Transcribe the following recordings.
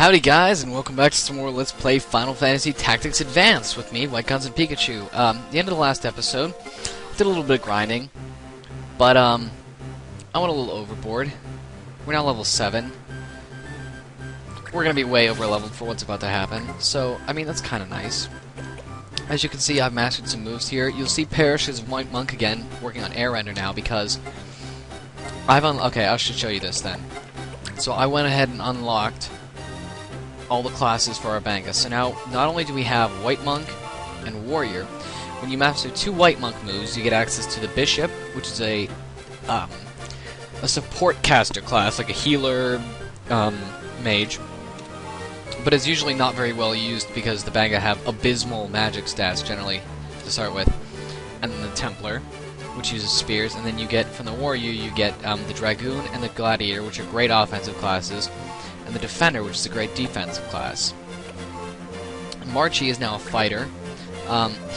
Howdy guys, and welcome back to some more Let's Play Final Fantasy Tactics Advance with me, Whitegunsandpikachu. The end of the last episode, I did a little bit of grinding, but I went a little overboard. We're now level 7. We're gonna be way over leveled for what's about to happen, so, I mean, that's kinda nice. As you can see, I've mastered some moves here. You'll see Parrish as White Monk again, working on Air Render now, because okay, I should show you this then. So I went ahead and unlocked all the classes for our Banga. So now, not only do we have White Monk and Warrior, when you master 2 White Monk moves, you get access to the Bishop, which is a support caster class, like a healer mage, but it's usually not very well used because the Banga have abysmal magic stats generally to start with. And then the Templar, which uses spears, and then you get, from the Warrior, you get the Dragoon and the Gladiator, which are great offensive classes, and the Defender, which is a great defensive class. Marchi is now a fighter.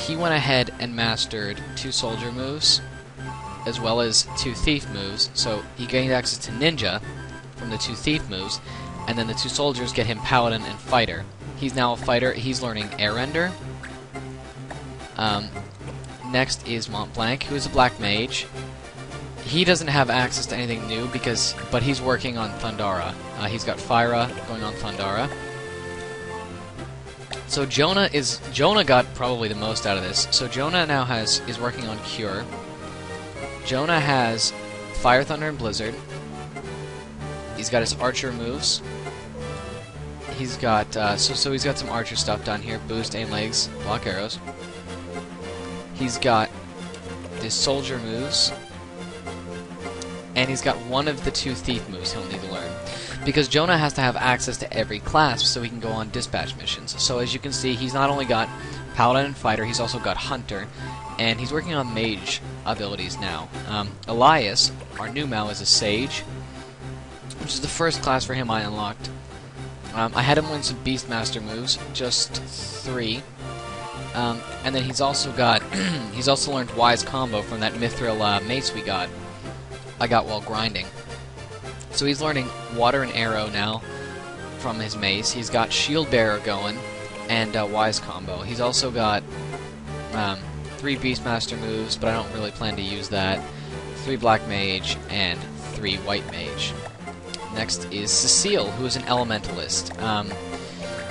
He went ahead and mastered 2 soldier moves, as well as 2 thief moves, so he gained access to Ninja from the 2 thief moves, and then the 2 soldiers get him Paladin and Fighter. He's now a fighter. He's learning Air Render. Next is Mont Blanc, who is a black mage. He doesn't have access to anything new but he's working on Thundara. He's got Fyra going on Thundara. So Jonah got probably the most out of this. So Jonah now is working on Cure. Jonah has Fire, Thunder, and Blizzard. He's got his Archer moves. He's got so he's got some Archer stuff down here: boost, aim legs, block arrows. He's got his Soldier moves. And he's got one of the 2 thief moves he'll need to learn. Because Jonah has to have access to every class so he can go on dispatch missions. So as you can see, he's not only got Paladin and Fighter, he's also got Hunter. And he's working on mage abilities now. Elias, our new Mao, is a Sage, which is the first class for him I unlocked. I had him learn some Beastmaster moves, just 3. And then he's also got he's also learned Wise Combo from that Mithril mace I got while grinding. So he's learning Water and Arrow now from his mace. He's got Shield Bearer going and Wise Combo. He's also got 3 Beastmaster moves, but I don't really plan to use that. 3 Black Mage and 3 White Mage. Next is Cecile, who is an Elementalist.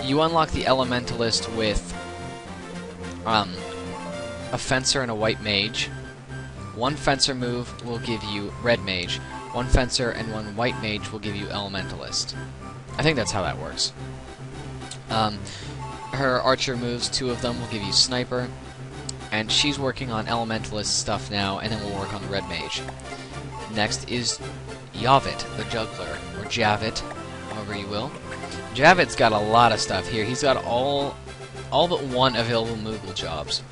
You unlock the Elementalist with a Fencer and a White Mage. 1 Fencer move will give you Red Mage. 1 Fencer and 1 White Mage will give you Elementalist. I think that's how that works. Her Archer moves, 2 of them will give you Sniper. And she's working on Elementalist stuff now, and then we'll work on the Red Mage. Next is Yavit, the Juggler, or Javit, however you will. Javit's got a lot of stuff here. He's got all but 1 available Moogle jobs.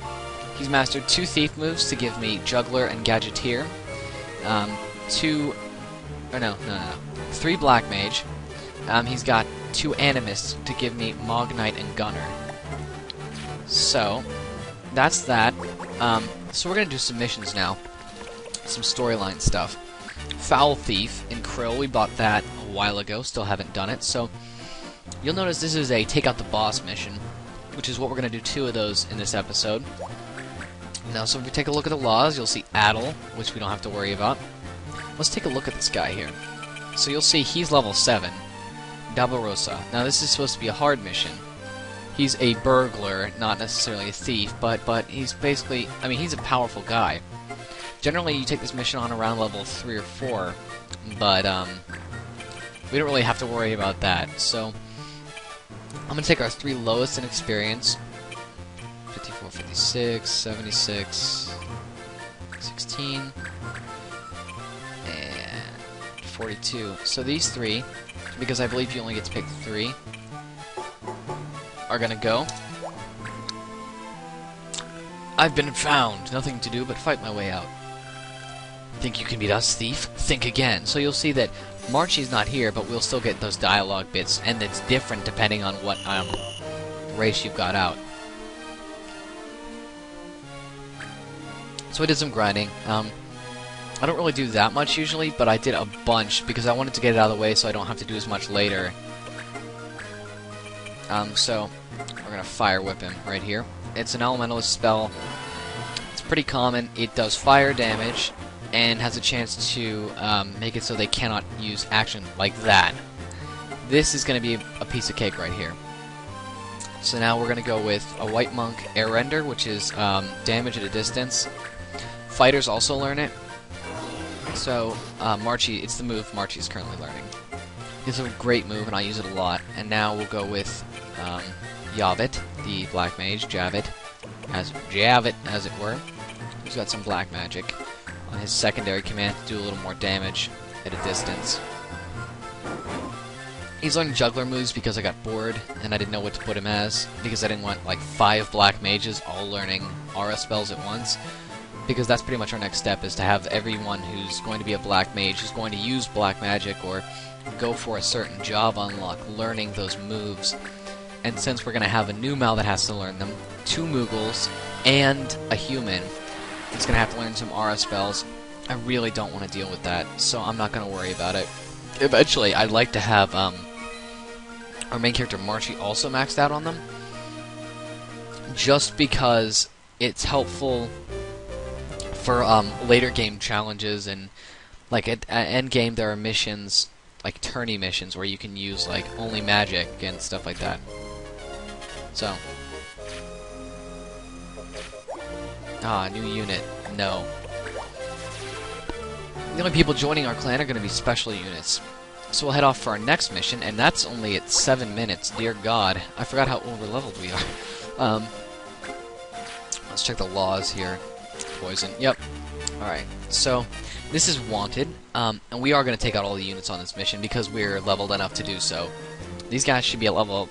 He's mastered 2 thief moves to give me Juggler and Gadgeteer. 3 Black Mage. He's got 2 Animists to give me Mog Knight and Gunner. So, that's that. So we're gonna do some missions now. Some storyline stuff. Foul Thief in Krill, we bought that a while ago, still haven't done it, so you'll notice this is a take out the boss mission, which is what we're gonna do 2 of those in this episode. Now, so if we take a look at the laws, you'll see Adel, which we don't have to worry about. Let's take a look at this guy here. So you'll see he's level 7. Dabarosa. Now, this is supposed to be a hard mission. He's a burglar, not necessarily a thief, but he's basically, I mean, he's a powerful guy. Generally, you take this mission on around level 3 or 4, but we don't really have to worry about that. So I'm going to take our 3 lowest in experience. 54, 56, 76, 16, and 42. So these 3, because I believe you only get to pick 3, are gonna go. I've been found. Nothing to do but fight my way out. Think you can beat us, thief? Think again. So you'll see that Marchi's not here, but we'll still get those dialogue bits, and it's different depending on what race you've got out. So I did some grinding. I don't really do that much usually, but I did a bunch because I wanted to get it out of the way so I don't have to do as much later. So we're gonna Fire Whip him right here. It's an elementalist spell. It's pretty common. It does fire damage and has a chance to make it so they cannot use action like that. This is going to be a piece of cake right here. So now we're going to go with a White Monk Air Render, which is damage at a distance. Fighters also learn it. So Marchie, it's the move Marchie is currently learning. It's a great move, and I use it a lot. And now we'll go with Yavit, the Black Mage, Javit, as it were. He's got some black magic on his secondary command to do a little more damage at a distance. He's learning juggler moves because I got bored and I didn't know what to put him as, because I didn't want like 5 black mages all learning aura spells at once, because that's pretty much our next step, is to have everyone who's going to be a black mage, who's going to use black magic or go for a certain job unlock, learning those moves. And since we're going to have a new Mal that has to learn them, 2 Moogles, and a human, it's going to have to learn some aura spells. I really don't want to deal with that, so I'm not going to worry about it. Eventually, I'd like to have our main character Marchie also maxed out on them, just because it's helpful for later game challenges, and like at end game there are missions, like tourney missions, where you can use like only magic and stuff like that. So, new unit, no. The only people joining our clan are going to be special units. So we'll head off for our next mission, and that's only at 7 minutes. Dear God, I forgot how overleveled we are. Let's check the laws here. Poison. Yep. Alright, so this is wanted, and we are going to take out all the units on this mission because we're leveled enough to do so. These guys should be at about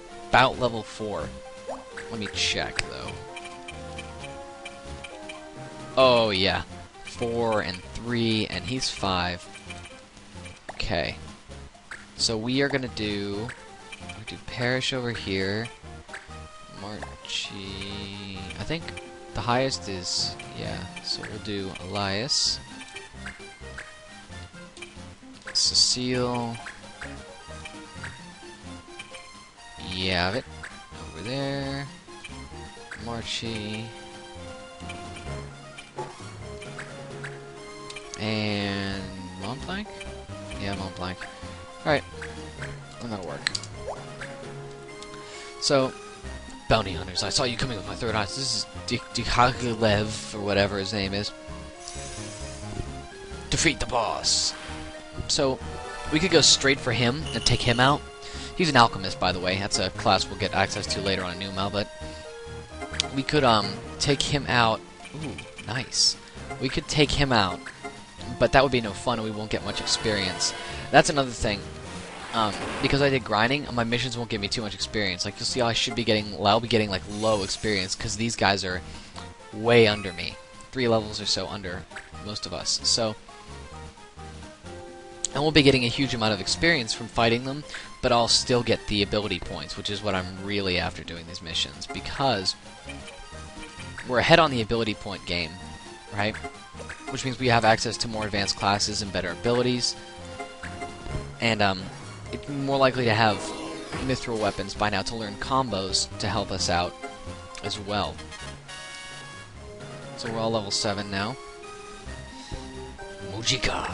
level 4. Let me check, though. Oh, yeah. 4 and 3, and he's 5. Okay. So we are gonna do Parrish over here. Marchie. I think the highest is, yeah. So we'll do Elias, Cecile, Yavit over there, Marchie, and Montblanc? Yeah, Montblanc. Alright, and that'll work. So, bounty hunters, I saw you coming with my third eye. This is Dikhagilev, or whatever his name is. Defeat the boss. So, we could go straight for him and take him out. He's an alchemist, by the way. That's a class we'll get access to later on in New Mal, but we could take him out. Ooh, nice. We could take him out, but that would be no fun, and we won't get much experience. That's another thing. Because I did grinding, my missions won't give me too much experience. Like, you'll see, I'll be getting like low experience because these guys are way under me, 3 levels or so under most of us. So, I won't be getting a huge amount of experience from fighting them, but I'll still get the ability points, which is what I'm really after doing these missions, because we're ahead on the ability point game, right? Which means we have access to more advanced classes and better abilities. And it's more likely to have mithril weapons by now to learn combos to help us out as well. So we're all level 7 now. Mujika.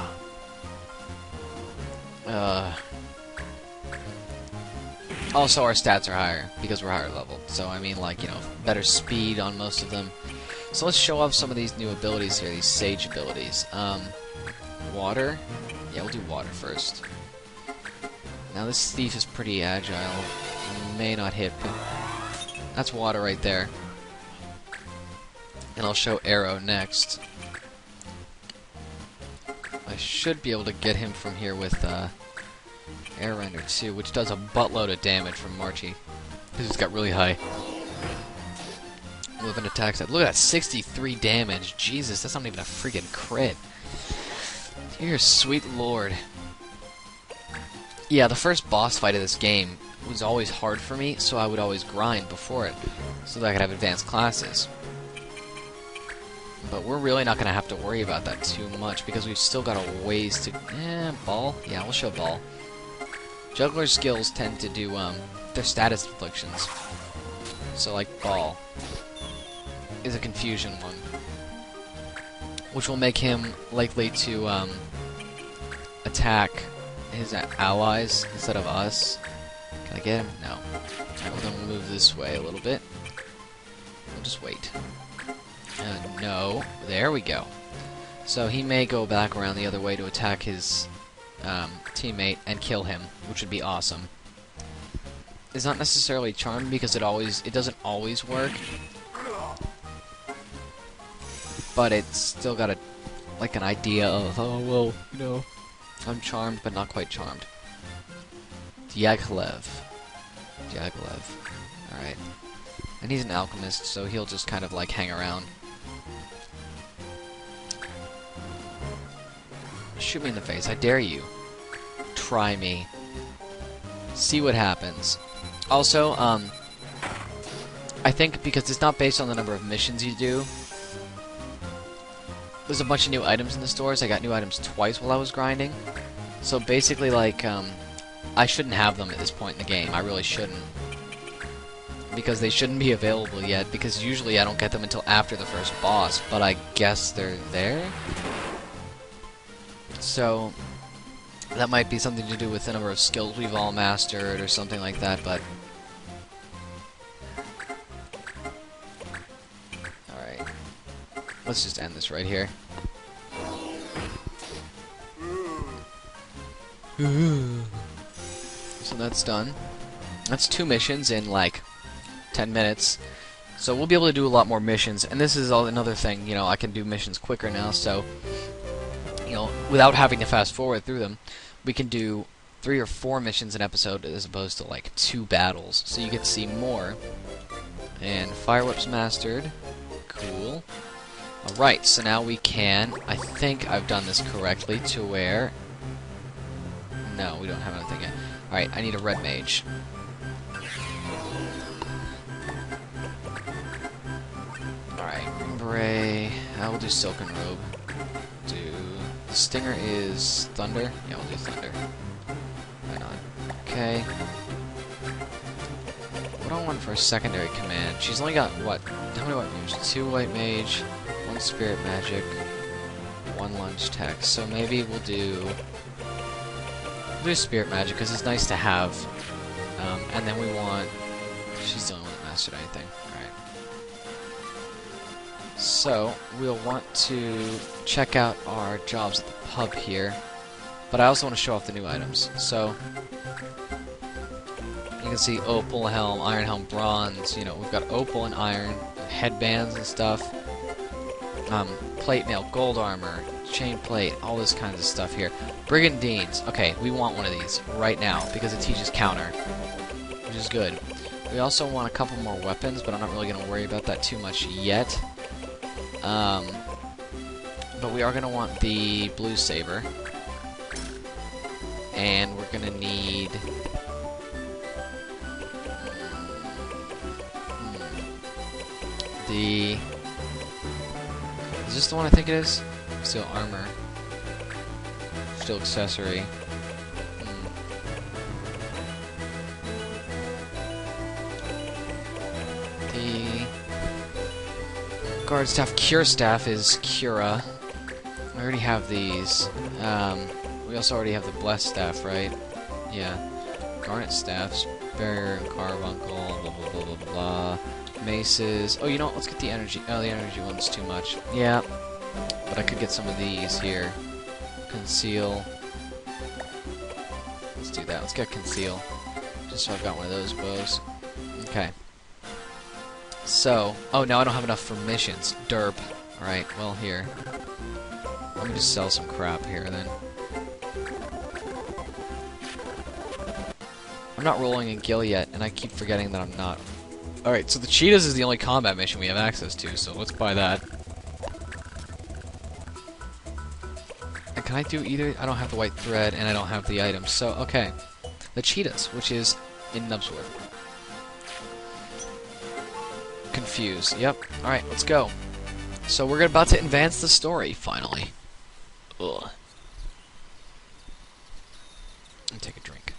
Also, our stats are higher because we're higher level. So I mean, like, you know, better speed on most of them. So let's show off some of these new abilities here, these sage abilities. Water. Yeah, we'll do water first. Now this thief is pretty agile. May not hit, but that's water right there. And I'll show arrow next. I should be able to get him from here with air render too, which does a buttload of damage from Marchie, because he's got really high movement attacks. Look at that, 63 damage. Jesus, that's not even a freaking crit. Dear sweet lord. Yeah, the first boss fight of this game was always hard for me, so I would always grind before it, so that I could have advanced classes. But we're really not going to have to worry about that too much, because we've still got a ways to... ball? Yeah, we'll show ball. Juggler skills tend to do They're status afflictions. So like ball is a confusion one, which will make him likely to attack his allies instead of us. Can I get him? No. Alright, well then we'll move this way a little bit. We'll just wait. No. There we go. So he may go back around the other way to attack his teammate and kill him, which would be awesome. It's not necessarily charmed because it doesn't always work, but it's still got an idea of, oh well, you know, I'm charmed but not quite charmed. Diaghilev. Alright. And he's an alchemist, so he'll just kind of like hang around. Shoot me in the face, I dare you. Try me. See what happens. Also, I think because it's not based on the number of missions you do, there's a bunch of new items in the stores. I got new items twice while I was grinding. So basically, like, I shouldn't have them at this point in the game. I really shouldn't. Because they shouldn't be available yet, because usually I don't get them until after the first boss, but I guess they're there? So, that might be something to do with the number of skills we've all mastered or something like that, but... Alright. Let's just end this right here. So that's done. That's 2 missions in, like, 10 minutes. So we'll be able to do a lot more missions, and this is another thing, you know, I can do missions quicker now, so... You know, without having to fast forward through them, we can do 3 or 4 missions an episode as opposed to like 2 battles. So you get to see more. And Fire Whip's mastered. Cool. Alright, so now we can, I think I've done this correctly to where... No, we don't have anything yet. Alright, I need a red mage. Alright, green beret. I will do silken robe. The stinger is thunder? Yeah, we'll do thunder. Why not? Okay. What do I want for a secondary command? She's only got, what? How many white mage? 2 white mage, 1 spirit magic, 1 lunge tech. So maybe we'll do spirit magic, because it's nice to have. And then we want... She's the only one that mastered anything. Alright. So, we'll want to check out our jobs at the pub here, but I also want to show off the new items. So, you can see opal helm, iron helm, bronze, you know, we've got opal and iron, headbands and stuff, plate mail, gold armor, chain plate, all this kinds of stuff here. Brigandines, okay, we want one of these right now, because it teaches counter, which is good. We also want a couple more weapons, but I'm not really going to worry about that too much yet. But we are going to want the blue saber, and we're going to need the... Is this the one I think it is? Steel armor. Steel accessory. The guard staff, cure staff is Cura. I already have these. We also already have the blessed staff, right? Yeah. Garnet staffs, barrier and carbuncle, blah blah blah blah blah. Maces. Oh, you know what? Let's get the energy. Oh, the energy one's too much. Yeah. But I could get some of these here. Conceal. Let's do that. Let's get conceal. Just so I've got one of those bows. Okay. So, oh, now I don't have enough for missions. Derp. Alright, well, here. Let me just sell some crap here, then. I'm not rolling in Gil yet, and I keep forgetting that I'm not. Alright, so the cheetahs is the only combat mission we have access to, so let's buy that. And can I do either? I don't have the white thread, and I don't have the items, so, okay. The cheetahs, which is in Nubsworth. Confused. Yep. Alright, let's go. So we're about to advance the story, finally. Ugh. Let me take a drink.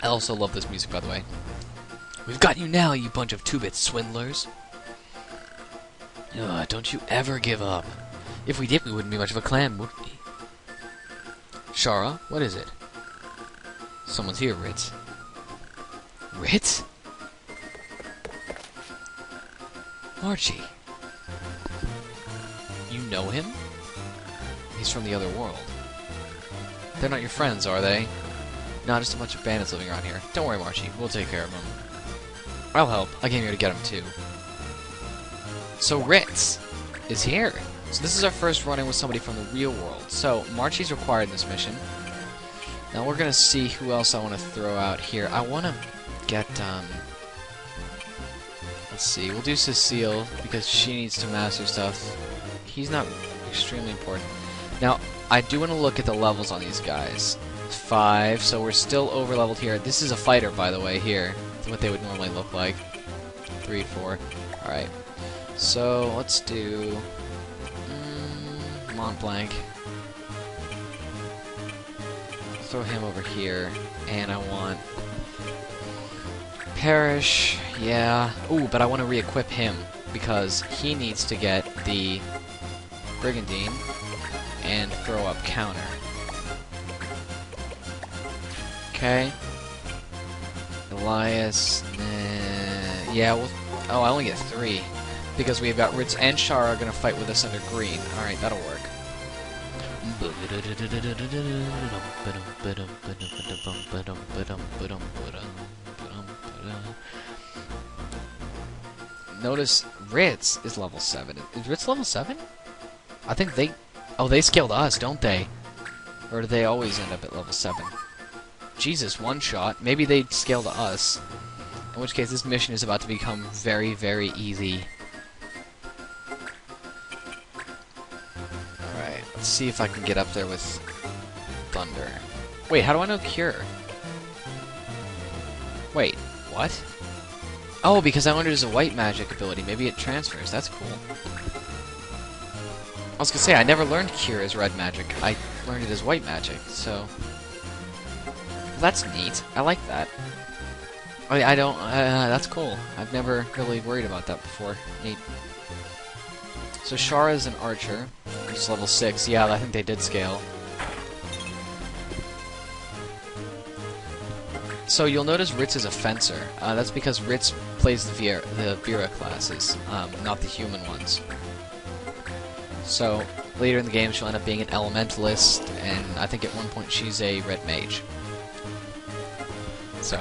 I also love this music, by the way. We've got you now, you bunch of two-bit swindlers. Ugh, don't you ever give up. If we did, we wouldn't be much of a clan, would we? Shara, what is it? Someone's here, Ritz. Ritz? Archie. You know him? He's from the other world. They're not your friends, are they? No, just a bunch of bandits living around here. Don't worry, Marchie. We'll take care of them. I'll help. I came here to get him, too. So, Ritz is here. So this is our first run-in with somebody from the real world. So, Marchie's required in this mission. Now we're going to see who else I want to throw out here. I want to get, let's see. We'll do Cecile, because she needs to master stuff. He's not extremely important. Now, I do want to look at the levels on these guys. 5, so we're still over-leveled here. This is a fighter, by the way, here. What they would normally look like. 3, 4. Alright. So, let's do... Mont Blanc. Throw him over here. And I want... Parrish. Yeah. Ooh, but I want to re-equip him. Because he needs to get the... Brigandine. And throw up counter. Okay. Elias. Yeah, well... Oh, I only get 3. Because we've got Ritz and Shara gonna fight with us under green. Alright, that'll work. Notice Ritz is level 7. Is Ritz level 7? I think they... Oh, they scaled us, don't they? Or do they always end up at level 7? Jesus, one shot. Maybe they scaled us. In which case, this mission is about to become very, very easy. Alright, let's see if I can get up there with Thunder. Wait, how do I know Cure? Wait, what? Oh, because I learned it as a white magic ability. Maybe it transfers. That's cool. I was gonna say, I never learned Cure as red magic. I learned it as white magic, so... That's neat. I like that. I don't... that's cool. I've never really worried about that before. Neat. So Shara's an archer. She's level 6. Yeah, I think they did scale. So you'll notice Ritz is a fencer. That's because Ritz plays the Vera classes, not the human ones. So later in the game she'll end up being an elementalist, and I think at one point she's a red mage. So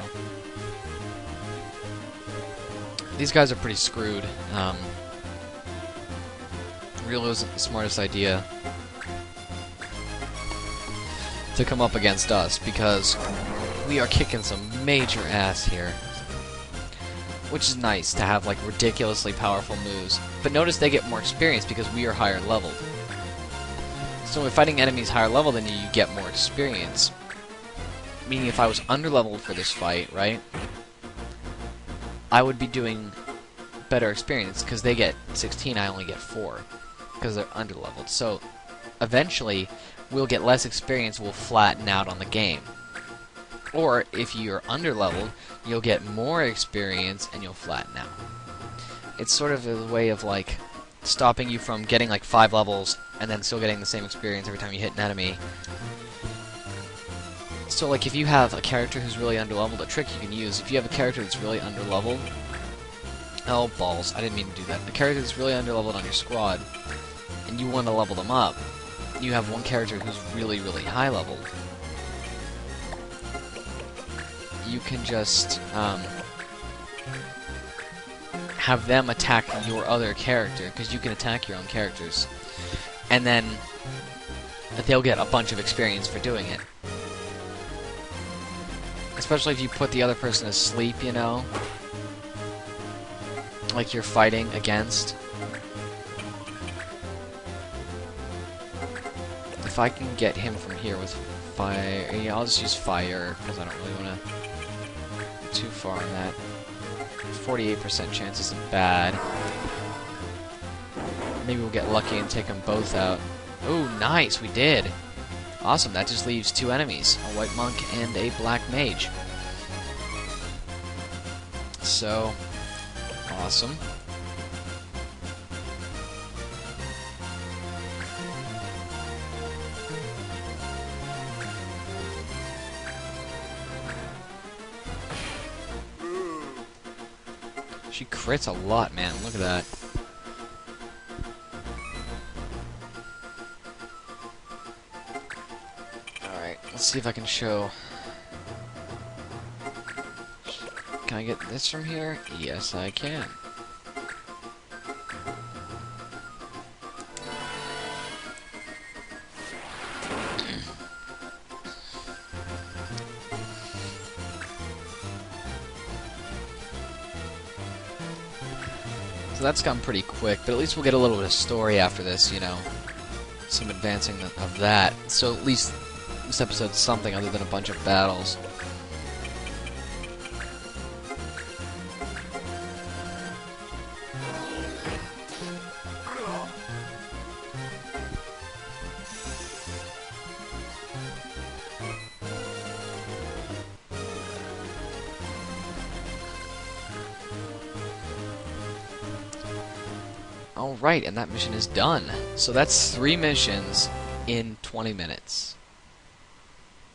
these guys are pretty screwed. Really wasn't the smartest idea to come up against us, because we are kicking some major ass here. Which is nice to have, like, ridiculously powerful moves. But notice they get more experience because we are higher leveled. So when fighting enemies higher level than you, you get more experience. Meaning if I was underleveled for this fight, right, I would be doing better experience, because they get 16, I only get 4. Because they're underleveled. So eventually, we'll get less experience, we'll flatten out on the game. Or, if you're underleveled, you'll get more experience and you'll flatten out. It's sort of a way of, like, stopping you from getting, like, 5 levels and then still getting the same experience every time you hit an enemy. So, like, if you have a character who's really underleveled, a trick you can use, if you have a character that's really underleveled... Oh, balls. I didn't mean to do that. A character that's really underleveled on your squad, and you want to level them up, you have one character who's really, really high leveled. You can just have them attack your other character, because you can attack your own characters, and then they'll get a bunch of experience for doing it. Especially if you put the other person to sleep, you know? Like you're fighting against. If I can get him from here with fire... Yeah, I'll just use fire, because I don't really want to go too far on that. 48% chance isn't bad. Maybe we'll get lucky and take them both out. Ooh, nice, we did! Awesome, that just leaves 2 enemies. A white monk and a black mage. So, awesome. She crits a lot, man. Look at that. Alright, let's see if I can show. Can I get this from here? Yes, I can. So that's gone pretty quick, but at least we'll get a little bit of story after this, you know. Some advancing of that. So at least this episode's something other than a bunch of battles. Alright, and that mission is done. So that's 3 missions in 20 minutes.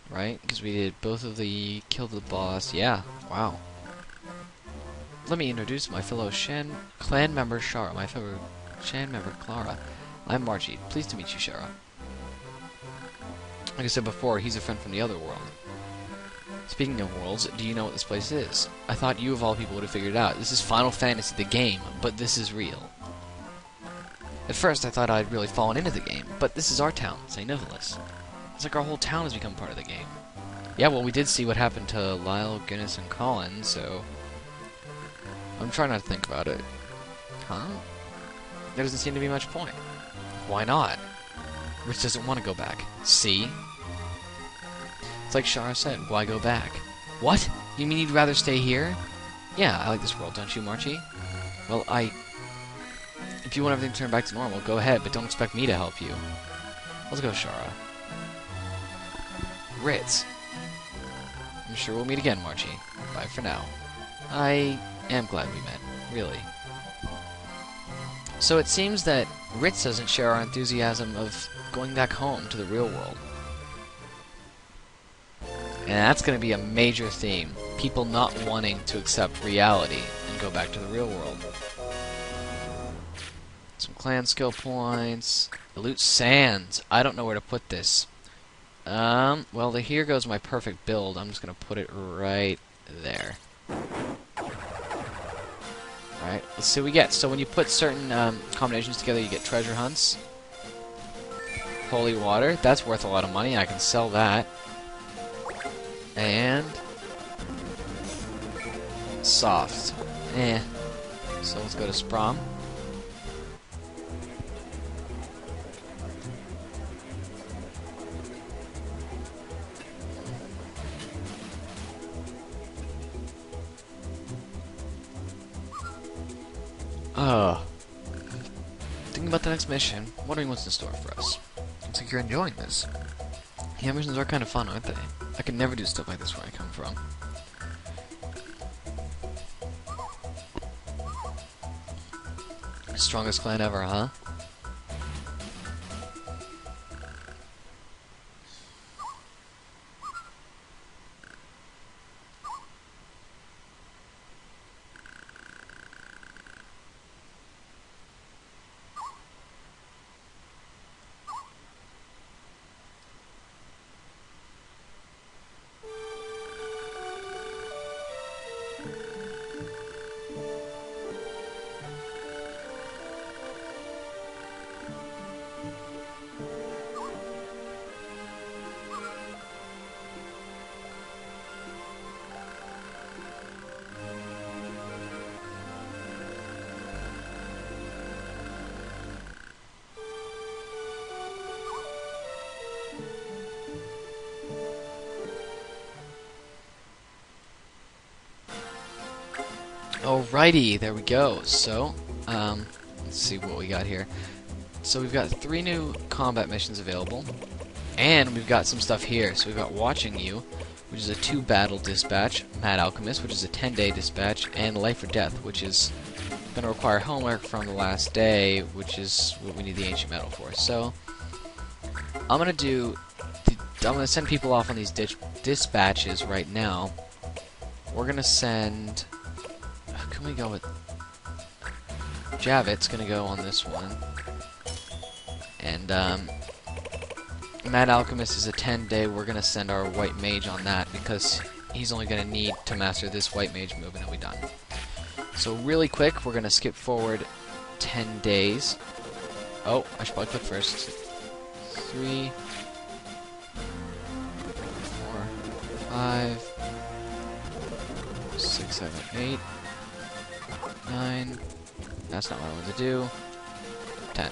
Right? Because we did both of the kill the boss. Yeah, wow. Let me introduce my fellow clan member Shara, my fellow Shan member Clara. I'm Marchie. Pleased to meet you, Shara. Like I said before, he's a friend from the other world. Speaking of worlds, do you know what this place is? I thought you of all people would have figured it out. This is Final Fantasy, the game, but this is real. At first, I thought I'd really fallen into the game, but this is our town, St. Nicholas. It's like our whole town has become part of the game. Yeah, well, we did see what happened to Lyle, Guinness, and Colin, so I'm trying not to think about it. Huh? There doesn't seem to be much point. Why not? Rich doesn't want to go back. See? It's like Shara said, why go back? What? You mean you'd rather stay here? Yeah, I like this world, don't you, Marchie? Well, if you want everything to turn back to normal, go ahead, but don't expect me to help you. Let's go, Shara. Ritz. I'm sure we'll meet again, Marchie. Bye for now. I am glad we met, really. So it seems that Ritz doesn't share our enthusiasm of going back home to the real world. And that's going to be a major theme. People not wanting to accept reality and go back to the real world. Some clan skill points. Loot sands. I don't know where to put this. Well, here goes my perfect build. I'm just going to put it right there. Alright, let's see what we get. So when you put certain combinations together, you get treasure hunts. Holy water. That's worth a lot of money. I can sell that. And soft. So let's go to Sprom. Thinking about the next mission, wondering what's in store for us. Looks like you're enjoying this. Yeah, missions are kind of fun, aren't they? I could never do stuff like this where I come from. Strongest clan ever, huh? Alrighty, there we go. So, let's see what we got here. So we've got 3 new combat missions available. And we've got some stuff here. So we've got Watching You, which is a 2-battle dispatch, Mad Alchemist, which is a 10-day dispatch, and Life or Death, which is going to require homework from the last day, which is what we need the Ancient Metal for. So I'm going to send people off on these dispatches right now. We're going to send... Can we go with... Javit's going to go on this one. And, Mad Alchemist is a 10-day. We're going to send our White Mage on that because he's only going to need to master this White Mage move and he'll be done. So really quick, we're going to skip forward 10 days. Oh, I should probably click first. 3, 4, 5, 6, 7, 8, 9. That's not what I wanted to do. 10.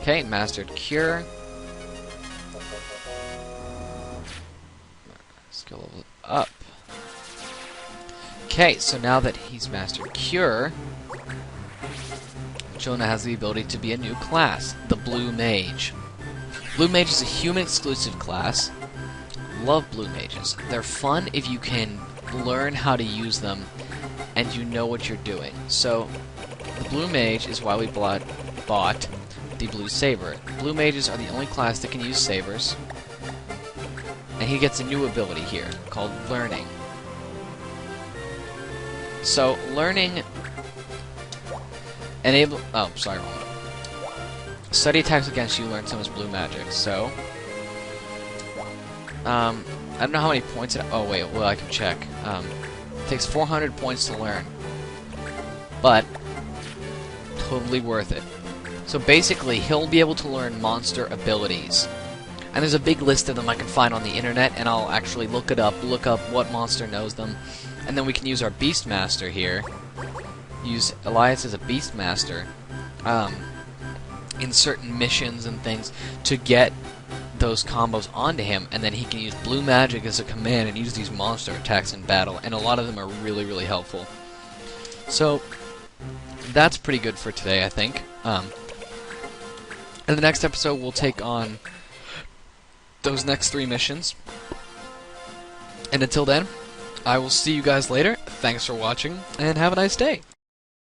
Okay, mastered Cure. Skill level up. Okay, so now that he's mastered Cure, Jonah has the ability to be a new class, the Blue Mage. Blue Mage is a human-exclusive class. Love Blue Mages. They're fun if you can learn how to use them and you know what you're doing. So, the Blue Mage is why we bought the Blue Saber. Blue Mages are the only class that can use sabers, and he gets a new ability here called Learning. So, Learning enable... Oh, sorry, wrong one. Study attacks against you learn some as blue magic, so... I don't know how many points it... Oh, wait, well, I can check. It takes 400 points to learn. But, totally worth it. So basically, he'll be able to learn monster abilities. And there's a big list of them I can find on the internet, and I'll actually look up what monster knows them. And then we can use our Beastmaster here. Use Elias as a Beastmaster in certain missions and things to get those combos onto him, and then he can use blue magic as a command and use these monster attacks in battle, and a lot of them are really, really helpful. So, that's pretty good for today, I think. In the next episode, we'll take on those next 3 missions. And until then, I will see you guys later. Thanks for watching, and have a nice day.